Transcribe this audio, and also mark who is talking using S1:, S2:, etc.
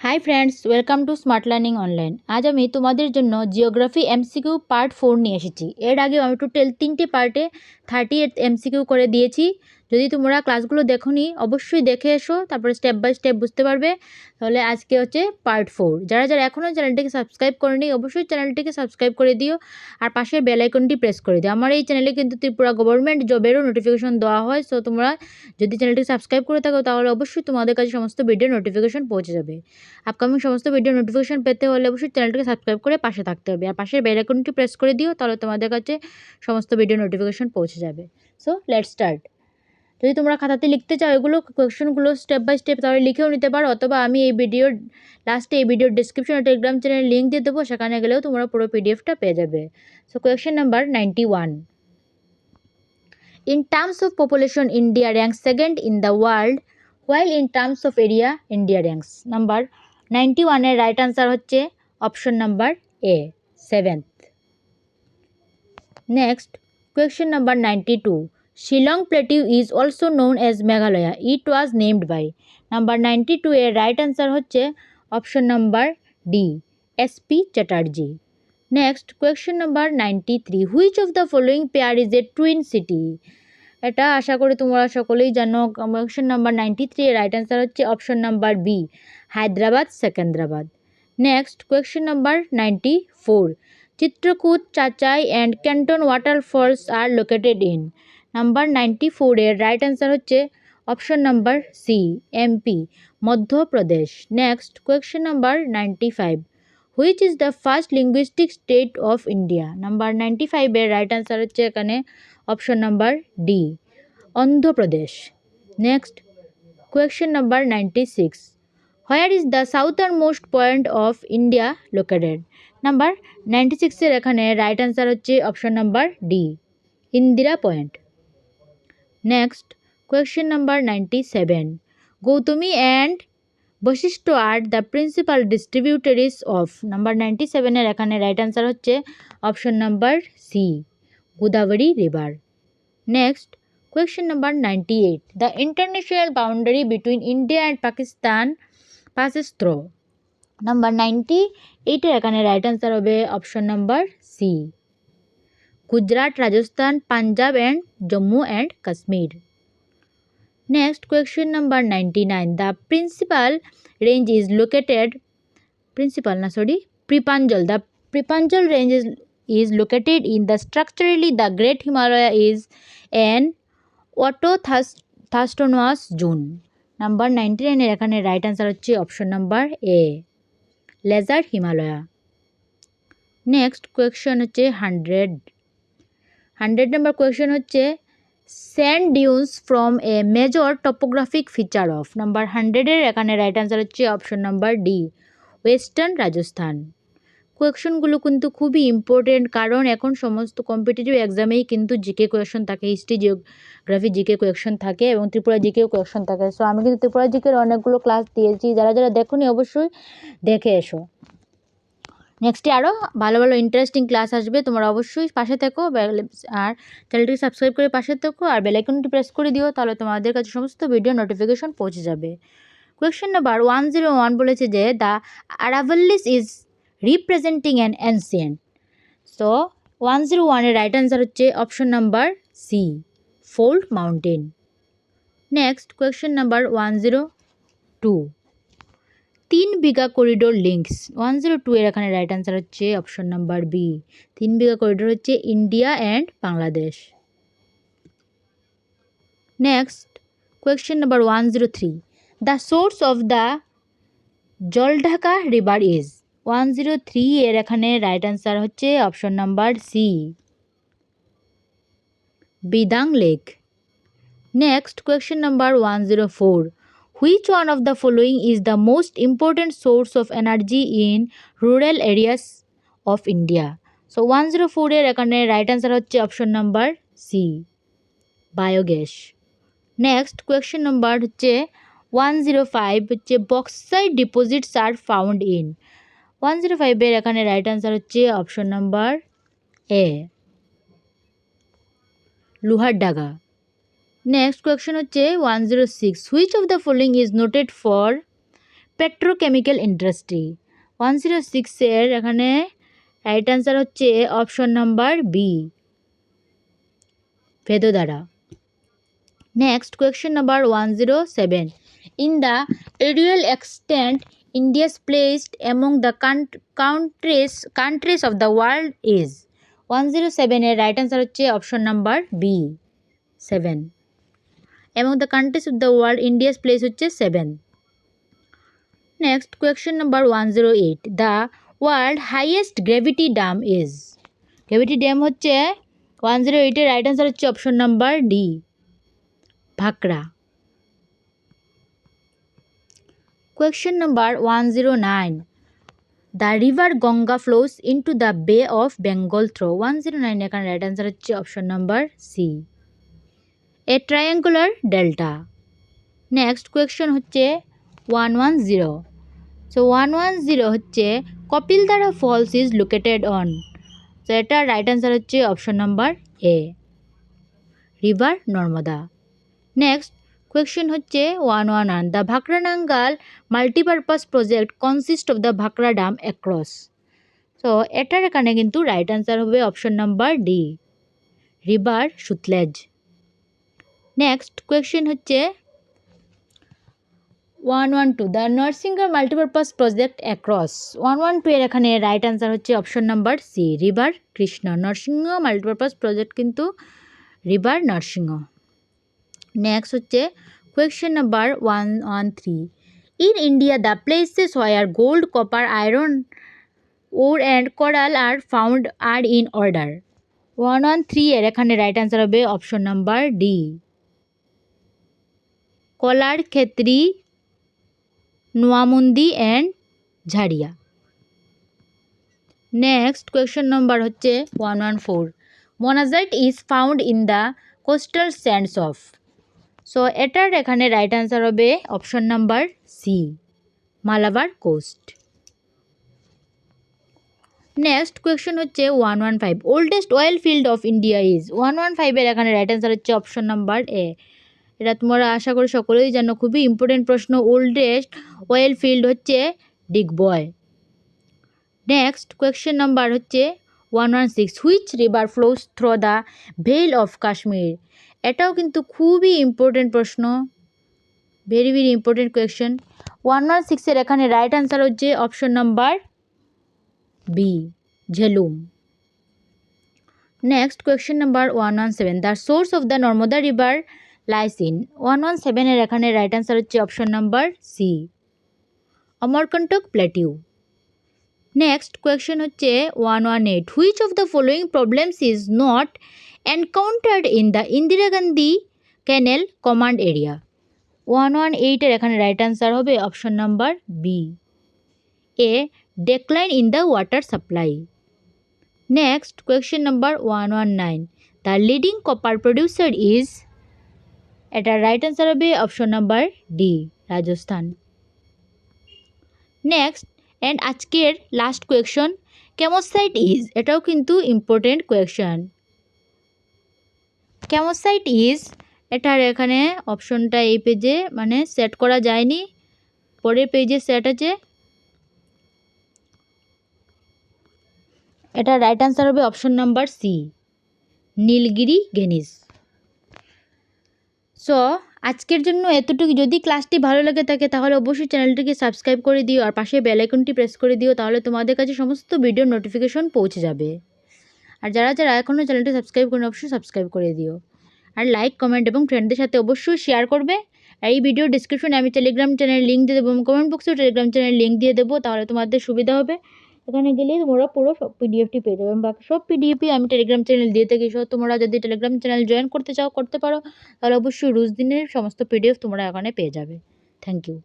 S1: Hi friends, welcome to smart learning online. আজ আমি তোমাদের জন্য জিওগ্রাফি এমসিকিউ পার্ট 4 নিয়ে এসেছি। এর আগেও আমি টোটাল 3টে পার্টে 38 এমসিকিউ করে দিয়েছি। যদি তোমরা ক্লাসগুলো দেখোনি অবশ্যই দেখে এসো, তারপরে স্টেপ বাই স্টেপ বুঝতে পারবে। তাহলে আজকে হচ্ছে পার্ট 4। যারা যারা এখনও চ্যানেলটিকে সাবস্ক্রাইব করেনি অবশ্যই চ্যানেলটিকে সাবস্ক্রাইব করে দিও আর পাশের বেল আইকনটি প্রেস করে দিও। আমার এই চ্যানেলে কিন্তু ত্রিপুরা গভর্নমেন্ট জবেরও নোটিফিকেশন দেওয়া হয়। সো তোমরা যদি চ্যানেলটিকে সাবস্ক্রাইব করে থাকো তাহলে অবশ্যই তোমাদের কাছে সমস্ত ভিডিও নোটিফিকেশন পৌঁছে যাবে। আপকামিং সমস্ত ভিডিও নোটিফিকেশন পেতে হলে অবশ্যই চ্যানেলটিকে সাবস্ক্রাইব করে পাশে থাকতে হবে আর পাশের বেল আইকনটি প্রেস করে দিও, তাহলে তোমাদের কাছে সমস্ত ভিডিও নোটিফিকেশন পৌঁছে যাবে। So let's start. যদি তোমরা খাতাতে লিখতে চাও এগুলো কোয়েশ্চেনগুলো স্টেপ বাই স্টেপ তাহলে লিখেও নিতে পারো, অথবা আমি এই ভিডিওর লাস্টে এই ভিডিওর ডিসক্রিপশনে টেলিগ্রাম চ্যানেলের লিঙ্ক দিয়ে দেবো, সেখানে গেলেও তোমরা পুরো পিডিএফটা পেয়ে যাবে। So question number 91. In terms of population, India ranks second in the world, while in terms of area, India ranks number 91 এর রাইট আনসার হচ্ছে option number A, 7th. Next question number 92. Shillong Plateau is also known as Meghalaya. It was named by number 92 এর right answer হচ্ছে option number D, SP Chatterjee. Next question number 93. Which of the following pair is a twin city? এটা আশা করি তোমরা সকলেই জানো। Question number 93 এর right answer হচ্ছে option number B, Hyderabad Secunderabad. Next question number 94. Chitrakoot, Chachai and Kanton waterfalls are located in number 94 এর right answer হচ্ছে option number C, MP Madhya Pradesh. Next question number 95. Which is the first linguistic state of India number 95 এর right answer হচ্ছে এখানে option number D, Andhra Pradesh. Next question number 96. Where is the southernmost point of India located number 96 এর এখানে right answer হচ্ছে option number D, Indira point. Next question number 97. Gautami and Vashishtha are the principal distributaries of number 97 এর এখানে right answer হচ্ছে option number C, Godavari river. Next question number 98. The international boundary between India and Pakistan passes through number 98 এর এখানে right answer হবে option number C, Gujarat, Rajasthan, Punjab and Jammu and Kashmir. Next question number 99. The principal range is located Pripanjal. The Pripanjal range is located in the structurally the Great Himalaya is an autochthonous zone number 99 এর এখানে right answer হচ্ছে option number A, lesser Himalaya. Next question হচ্ছে 100 নম্বর question হচ্ছে sand dunes from a major topographic feature of number 100 এর এখানে right answer হচ্ছে option number D, western Rajasthan. কোয়েশ্চনগুলো কিন্তু খুবই ইম্পর্টেন্ট, কারণ এখন সমস্ত কম্পিটিটিভ এক্সামেই কিন্তু জিকে কোয়েশ্চন থাকে, হিস্ট্রি জিওগ্রাফি জিকে কোয়েশ্চন থাকে এবং ত্রিপুরা জিকেও কোয়েশ্চন থাকে। সো আমি কিন্তু ত্রিপুরা জিকের অনেকগুলো ক্লাস দিয়েছি, যারা যারা দেখোনি অবশ্যই দেখে এসো। নেক্সটে আরও ভালো ভালো ইন্টারেস্টিং ক্লাস আসবে, তোমরা অবশ্যই পাশে থেকো আর চ্যানেলটিকে সাবস্ক্রাইব করে পাশে থেকো আর বেল আইকনটি প্রেস করে দিও, তাহলে তোমাদের কাছে সমস্ত ভিডিও নোটিফিকেশন পৌঁছে যাবে। কোয়েশ্চেন নাম্বার 101 বলেছে যে the Aravallis is representing an ancient. So 101 এর রাইট আনসার হচ্ছে option number C, fold mountain. Next question number 102. 3 Bigha corridor links 102 এর এখানে রাইট আনসার হচ্ছে option number B, 3 Bigha corridor হচ্ছে India and Bangladesh. Next question number 103. The source of the Jaldhaka river is 103 এর এখানে right answer হচ্ছে option number C, Bidang lake. Next question number 104. Which one of the following is the most important source of energy in rural areas of India? So 104 এর এখানে right answer হচ্ছে option number C, biogas. Next question number হচ্ছে 105 হচ্ছে bauxite deposits are found in 105 এর এখানে right answer হচ্ছে option number A, Lohardaga. Next question হচ্ছে 106. Which of the following is noted for petrochemical industry. 106 এখানে রাইট অ্যান্সার হচ্ছে option number B, Vadodara. Next question number 107, in the aerial extent India's placed among the countries of the world is। 107 right answer হচ্ছে option number B, 7। among the countries of the world India's place হচ্ছে 7। Next question number 108, the world highest gravity dam is. Gravity dam হচ্ছে 108 right answer হচ্ছে option number D, Bhakra. Question number 109, the river Ganga flows into the bay of Bengal through. 109 এখানে right answer হচ্ছে option number C, a triangular delta. Next question হচ্ছে 110, so 110 হচ্ছে Kapildhara falls is located on. তো এটা right answer হচ্ছে option number A, river Narmada. Next question হচ্ছে 111, the Bhakra Nangal multipurpose project consist of the Bhakra dam across. So এটার এখানে কিন্তু রাইট অ্যান্সার হবে option number D, river Sutlej. Next question হচ্ছে 112, the Narsinghgarh multipurpose project across. 112 এর এখানে রাইট অ্যান্সার হচ্ছে option number C, river Krishna. Narsingh multipurpose project কিন্তু রিভার নরসিংহ। নেক্সট হচ্ছে question number 113, in India the places where gold, copper, iron or and coral are found are in order. 113 এর এখানে right answer হবে option number D, Kolar, Khetri, Noamundi and Jharia. Next question number হচ্ছে 114, monazite is found in the coastal sands of. So এটার এখানে right answer হবে option number C, Malabar coast. Next question হচ্ছে 115, oldest oil field of India is. 115 এর এখানে right answer হচ্ছে option number A. এটা তোমরা আশা করি সকলেই জানো, খুবই ইম্পর্টেন্ট প্রশ্ন। ওল্ডেস্ট অয়েল ফিল্ড হচ্ছে ডিগবয়। নেক্সট কোয়েশ্চেন নাম্বার হচ্ছে 116, which river flows through the vale of Kashmir. এটাও কিন্তু খুবই ইম্পর্টেন্ট প্রশ্ন, ভেরি ভেরি ইম্পর্টেন্ট কোয়েশ্চেন। 116 এর এখানে রাইট অ্যান্সার হচ্ছে option number B, Jhelum. Next question number 117, the source of the Narmada river lies in. 117 এর এখানে রাইট অ্যান্সার হচ্ছে option number C, Amarkantak plateau. Next question হচ্ছে 118, which of the following problems is not encountered in the Indira Gandhi canal command area. 118 এর এখানে right answer হবে option number B, a decline in the water supply. Next question number 119, the leading copper producer is. এটার right answer হবে option number D, Rajasthan. Next and আজকের last question, কেমোসাইট is. এটাও কিন্তু important question. কেমোসাইট is, এটার এখানে অপশনটা এই পেজে মানে সেট করা যায়নি, পরের পেজে সেট আছে। এটা রাইট অ্যান্সার হবে option number C, Nilgiri gneiss. So আজকের জন্য এতটুকু। যদি ক্লাসটি ভালো লাগে থাকে তাহলে অবশ্যই চ্যানেলটিকে সাবস্ক্রাইব করে দিও আর পাশে বেল আইকনটি প্রেস করে দিও, তাহলে তোমাদের কাছে সমস্ত ভিডিও নোটিফিকেশন পৌঁছে যাবে। আর যারা যারা এখনও চ্যানেলটি সাবস্ক্রাইব করেন অবশ্যই সাবস্ক্রাইব করে দিও, আর লাইক, কমেন্ট এবং ফ্রেন্ডদের সাথে অবশ্যই শেয়ার করবে। আর এই ভিডিও ডিসক্রিপশনে আমি টেলিগ্রাম চ্যানেলের লিঙ্ক দিয়ে দেবো এবং কমেন্ট বক্সেও টেলিগ্রাম চ্যানেলের লিঙ্ক দিয়ে দেবো, তাহলে তোমাদের সুবিধা হবে। এখানে গেলেই তোমরা পুরো সব পিডিএফটি পেয়ে যাবে। বাকি সব পিডিএফই আমি টেলিগ্রাম চ্যানেল দিয়ে থাকি। সো তোমরা যদি টেলিগ্রাম চ্যানেল জয়েন করতে চাও করতে পারো, তাহলে অবশ্যই রোজ দিনের সমস্ত পিডিএফ তোমরা এখানে পেয়ে যাবে। Thank you.